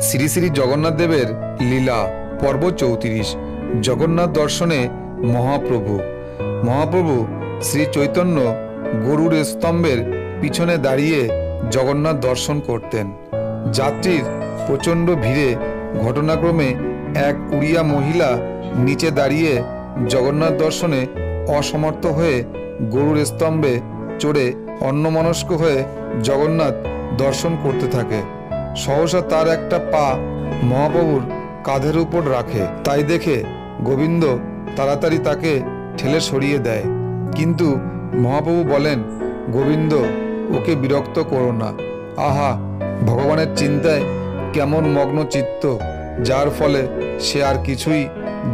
শ্রী শ্রী জগন্নাথ দেবের লীলা পর্ব 34। জগন্নাথ দর্শনে মহাপ্রভু। মহাপ্রভু শ্রী চৈতন্য গরুর স্তম্ভের পিছনে দাঁড়িয়ে জগন্নাথ দর্শন করতেন। যাত্রীর প্রচণ্ড ভিড়ে ঘটনাক্রমে এক উড়িয়া মহিলা নিচে দাঁড়িয়ে জগন্নাথ দর্শনে অসমর্থ হয়ে গরুর স্তম্ভে চড়ে অন্যমনস্ক হয়ে জগন্নাথ দর্শন করতে থাকে। সহসা তার একটা পা মহাপ্রভুর কাঁধের উপর রাখে। তাই দেখে গোবিন্দ তাড়াতাড়ি তাকে ঠেলে সরিয়ে দেয়। কিন্তু মহাপ্রভু বলেন, গোবিন্দ, ওকে বিরক্ত করো না। আহা, ভগবানের চিন্তায় কেমন মগ্ন চিত্ত, যার ফলে সে আর কিছুই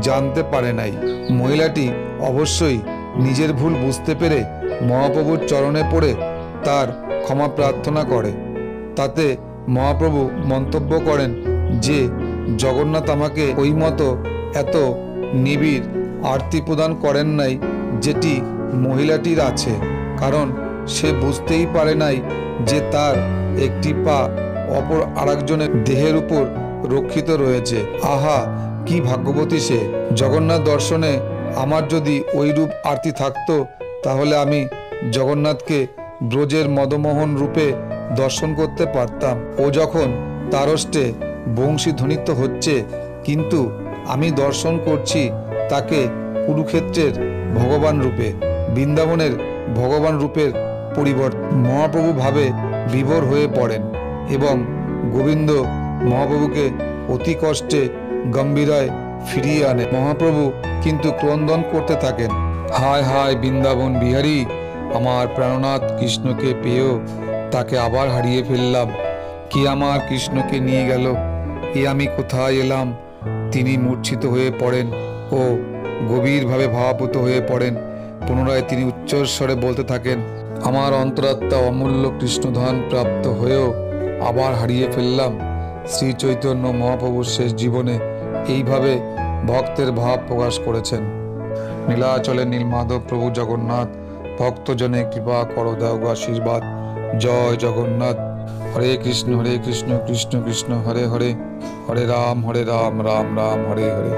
জানতে পারে নাই। মহিলাটি অবশ্যই নিজের ভুল বুঝতে পেরে মহাপ্রভুর চরণে পড়ে তার ক্ষমা প্রার্থনা করে। তাতে মহাপ্রভু মন্তব্য করেন যে জগন্নাথ আমাকে ওই মতো এত নিবিড় আরতি প্রদান করেন নাই যেটি মহিলাটির আছে, কারণ সে বুঝতেই পারে নাই যে তার একটি পা অপর আরেকজনের দেহের উপর রক্ষিত রয়েছে। আহা, কি ভাগ্যবতী সে! জগন্নাথ দর্শনে আমার যদি ওই রূপ আরতি থাকতো, তাহলে আমি জগন্নাথকে ব্রজের মদমোহন রূপে দর্শন করতে পারতাম। ও যখন তারষ্টে বংশী ধ্বনিত হচ্ছে, কিন্তু আমি দর্শন করছি তাকে কুরুক্ষেত্রের ভগবান রূপে, বৃন্দাবনের ভগবান রূপের পরিবর্তন। মহাপ্রভু ভাবে বিভোর হয়ে পড়েন এবং গোবিন্দ মহাপ্রভুকে অতি কষ্টে গম্ভীরায় ফিরিয়ে আনে। মহাপ্রভু কিন্তু ক্রন্দন করতে থাকেন, হায় হায় বৃন্দাবন বিহারী, আমার প্রাণনাথ কৃষ্ণকে পেয়েও তাকে আবার হারিয়ে ফেললাম। কে আমার কৃষ্ণকে নিয়ে গেল? এ আমি কোথায় এলাম? তিনি মূর্ছিত হয়ে পড়েন ও গভীরভাবে ভাবাপ্লুত হয়ে পড়েন। পুনরায় তিনি উচ্চস্বরে বলতে থাকেন, আমার অন্তরাত্মা অমূল্য কৃষ্ণধন প্রাপ্ত হয়েও আবার হারিয়ে ফেললাম। শ্রী চৈতন্য মহাপ্রভুর শেষ জীবনে এইভাবে ভক্তের ভাব প্রকাশ করেছেন। নীলাচলে নীলমাধব প্রভু জগন্নাথ, ভক্তজনে কৃপা করো, দাও গো আশীর্বাদ। জয় জগন্নাথ। হরে কৃষ্ণ কৃষ্ণ কৃষ্ণ হরে হরে, হরে রাম রাম রাম হরে হরে।